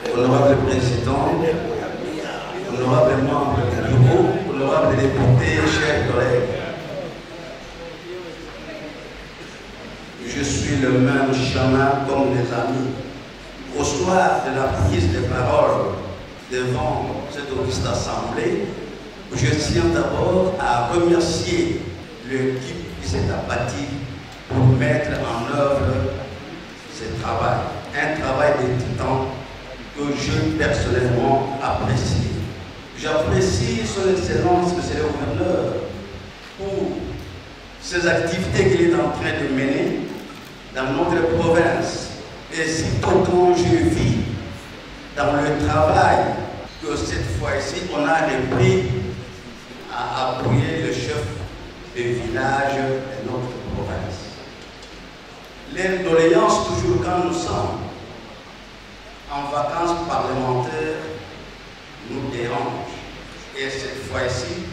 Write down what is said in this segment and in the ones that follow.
honorable président, honorable membre du bureau, honorable député, chers collègues. Je suis le même chemin comme des amis. Au soir de la prise de parole devant cette auguste assemblée, je tiens d'abord à remercier l'équipe qui s'est abattie pour mettre en œuvre ce travail. Un travail de titan que je personnellement apprécie. J'apprécie son Excellence, Monsieur le Gouverneur, pour ces activités qu'il est en train de mener dans notre province. Et surtout quand je vis dans le travail que cette fois-ci on a repris à appuyer le chef de village de notre province. Les doléances, toujours quand nous sommes en vacances parlementaires, nous dérangent. Et cette fois-ci,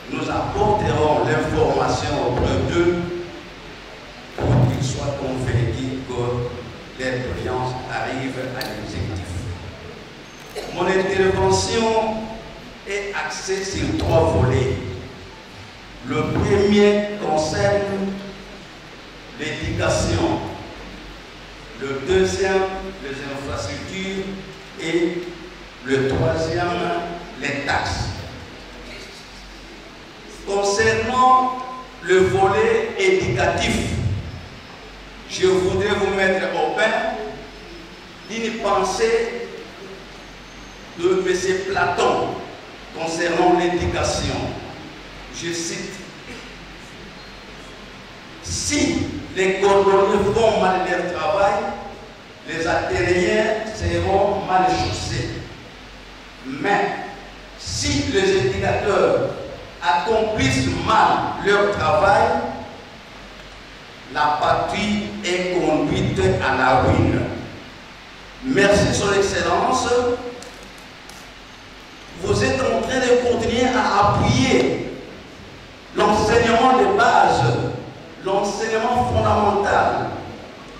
nous apporterons l'information auprès d'eux pour qu'ils soient convaincus que les doléances arrivent à l'exécutif. Mon intervention est axée sur 3 volets. Le premier concerne l'éducation, le deuxième, les infrastructures, et le troisième, les taxes. Concernant le volet éducatif, je voudrais vous mettre au bain d'une pensée de M. Platon concernant l'éducation. Je cite: si les cordonniers font mal leur travail, les Athéniens seront mal chaussés. Mais si les éducateurs accomplissent mal leur travail, la patrie est conduite à la ruine. Merci, Son Excellence. Vous êtes en train de continuer à appuyer l'enseignement de base, l'enseignement fondamental,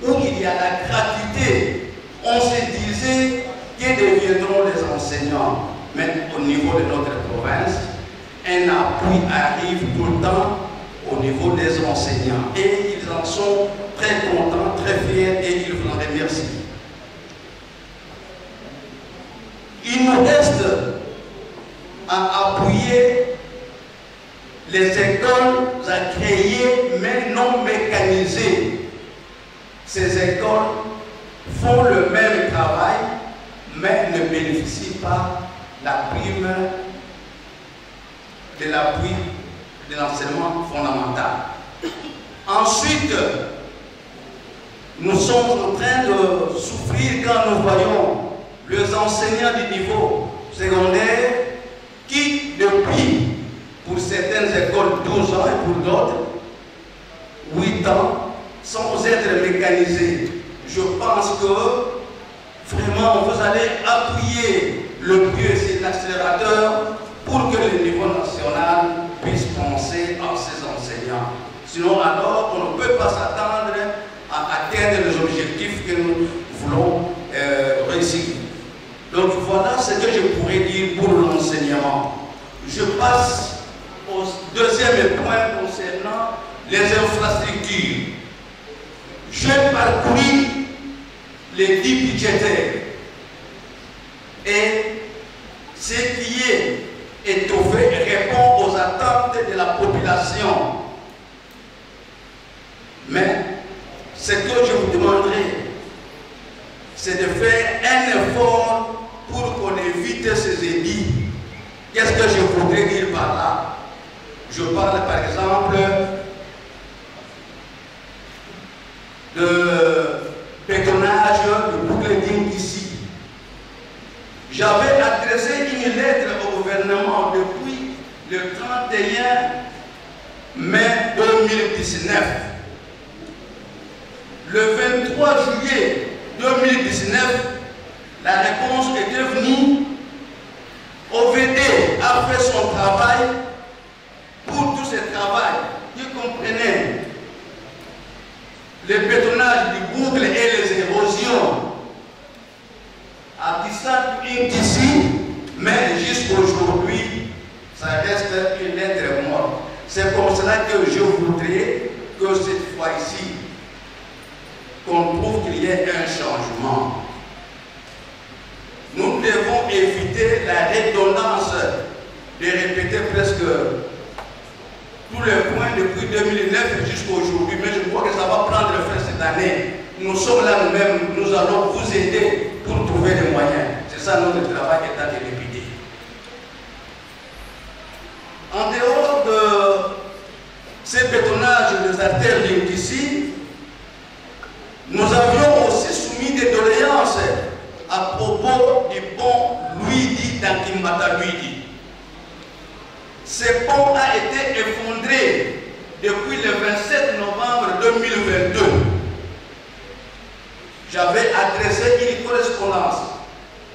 où il y a la gratuité. On se disait que deviendront les enseignants. Mais au niveau de notre province, un appui arrive tout le temps au niveau des enseignants. Et ils en sont très contents, très fiers, et ils vous en remercient. Il nous reste à appuyer les écoles à créer, mais non mécanisées. Ces écoles font le même travail, mais ne bénéficient pas la prime de l'appui de l'enseignement fondamental. Ensuite, nous sommes en train de souffrir quand nous voyons les enseignants du niveau secondaire qui, depuis, pour certaines écoles, 12 ans et pour d'autres, 8 ans, sans être mécanisés. Je pense que vraiment vous allez appuyer le pied sur l'accélérateur pour que le niveau national puisse penser à ces enseignants. Sinon, alors, on ne peut pas s'attendre à atteindre les objectifs que nous voulons réussir. Donc voilà ce que je pourrais dire pour l'enseignement. Je passe au deuxième point concernant les infrastructures. J'ai parcouru les 10 budgétaires et ce qui est étoffé répond aux attentes de la population. Mais ce que je vous demanderai, c'est de faire un effort pour qu'on évite ces ébis. Qu'est-ce que je voudrais dire par là? Je parle par exemple de bétonnage, de bouclier ici. J'avais adressé une lettre au gouvernement depuis le 31 mai 2019. Le 23 juillet 2019, la réponse était venue. OVD a fait son travail. Pour tout ce travail, qui comprenait le bétonnage du boucle et les érosions, a Kissan ici, mais jusqu'aujourd'hui, ça reste une lettre morte. C'est comme cela que je voudrais que cette fois-ci, qu'on trouve qu'il y ait un changement. Nous devons éviter la redondance de répéter presque tous les points depuis 2009 jusqu'à aujourd'hui, mais je crois que ça va prendre fin cette année. Nous sommes là nous-mêmes, nous allons vous aider pour trouver des moyens. C'est ça notre travail état de répéter. En dehors de ces bétonnages des artères d'ici, nous avions aussi soumis des doléances à propos du pont Luidi d'Ankimbata Luidi. Ce pont a été effondré depuis le 27 novembre 2022. J'avais adressé une correspondance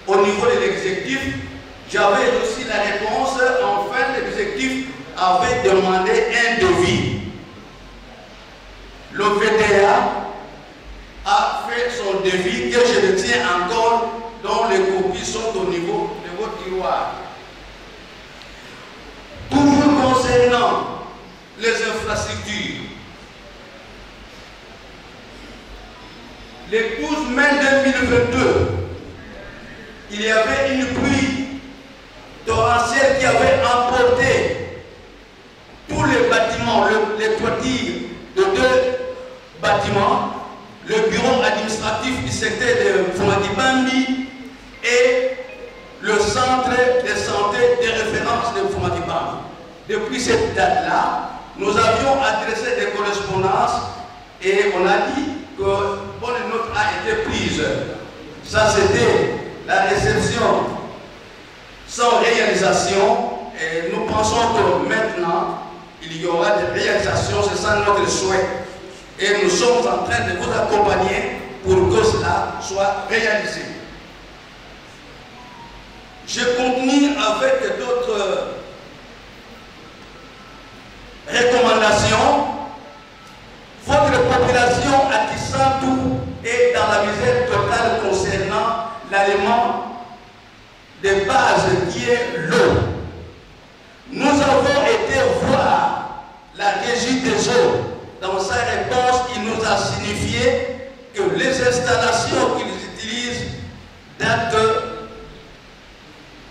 au niveau de l'exécutif. J'avais aussi la réponse. Enfin, l'exécutif avait demandé un devis. Le VDA a fait son devis que je le tiens encore, dont les copies sont au niveau de votre tiroir. Toujours concernant les infrastructures, le 12 mai 2022, il y avait une pluie torrentielle qui avait emporté tous les bâtiments, les toitures de 2 bâtiments, le bureau administratif du secteur de Foumadibambi et le centre de santé de référence de Foumadibambi. Depuis cette date-là, nous avions adressé des correspondances et on a dit que bonne note a été prise. Ça, c'était la réception sans réalisation et nous pensons que maintenant, il y aura des réalisations, c'est ça notre souhait. Et nous sommes en train de vous accompagner pour que cela soit réalisé. Je continue avec d'autres recommandations. Votre population à Kissantou est dans la misère totale concernant l'aliment de base qui est l'eau. Nous avons été voir la régie des eaux. Dans sa réponse, il nous a signifié que les installations qu'ils utilisent datent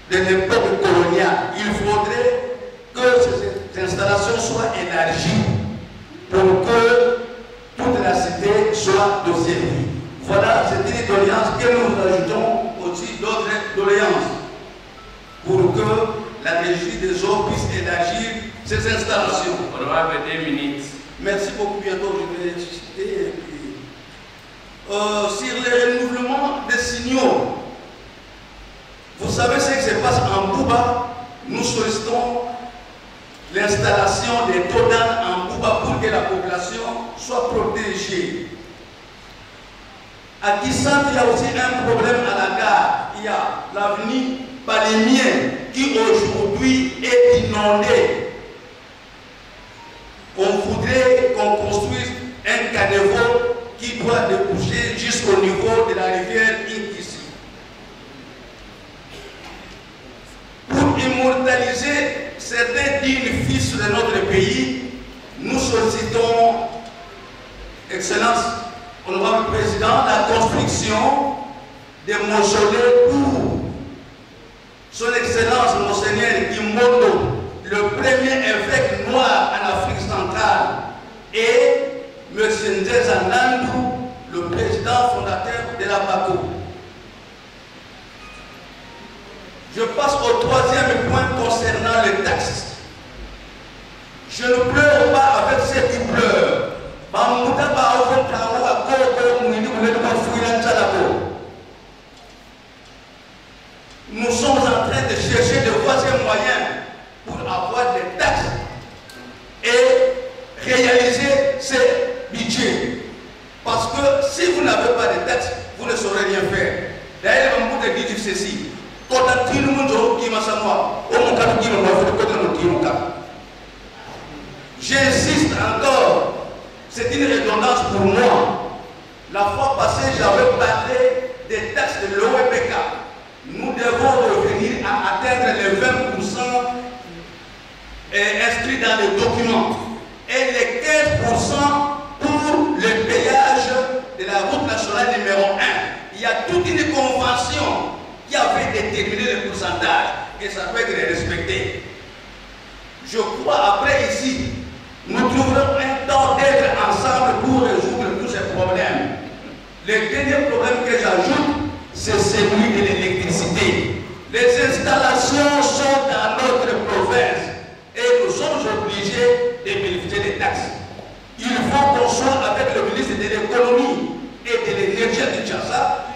de l'époque coloniale. Il faudrait que ces installations soient élargies pour que toute la cité soit de service. Voilà, c'est une doléance que nous ajoutons aussi d'autres doléances pour que la régie des eaux puisse élargir ces installations. On va avoir 2 minutes. Merci beaucoup, bientôt je vais citer. Sur le renouvellement des signaux, vous savez ce qui se passe en Bouba. Nous sollicitons l'installation des todanes en Bouba pour que la population soit protégée. À Kissan, il y a aussi un problème à la gare. Il y a l'avenue Palémien qui aujourd'hui est inondée. On voudrait qu'on construise un caniveau qui doit déboucher jusqu'au niveau de la rivière Inkissi. Pour immortaliser certains dignes fils de notre pays, nous sollicitons, Excellence, Honorable Président, la construction des mausolées pour Son Excellence Monseigneur Kimbondo, le premier évêque noir en Afrique centrale, et M. Ndeza Nandou, le président fondateur de la BACO. Je passe au 3e point concernant les taxes. Je ne pleure pas avec ceux qui pleurent. Nous sommes en train de chercher de voies moyens pour avoir des taxes et réaliser ces budgets. Parce que si vous n'avez pas de taxes, vous ne saurez rien faire. D'ailleurs, on peut dire ceci. J'insiste encore, c'est une redondance pour moi. La fois passée, j'avais parlé des taxes de l'OEPK. convention qui avait déterminé le pourcentage et ça doit être respecté. Je crois après ici, nous trouverons un temps d'être ensemble pour résoudre tous ces problèmes. Le dernier problème que j'ajoute, c'est celui de l'électricité. Les installations sont dans notre province et nous sommes obligés de bénéficier des taxes. Il faut qu'on soit avec le ministre de l'économie et de l'énergie à Kinshasa.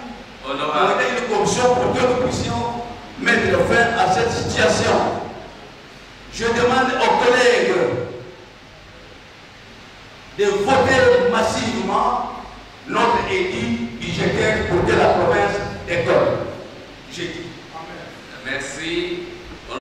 On a une commission pour que nous puissions mettre fin à cette situation. Je demande aux collègues de voter massivement notre édit budgétaire pour que la province décolle. Merci.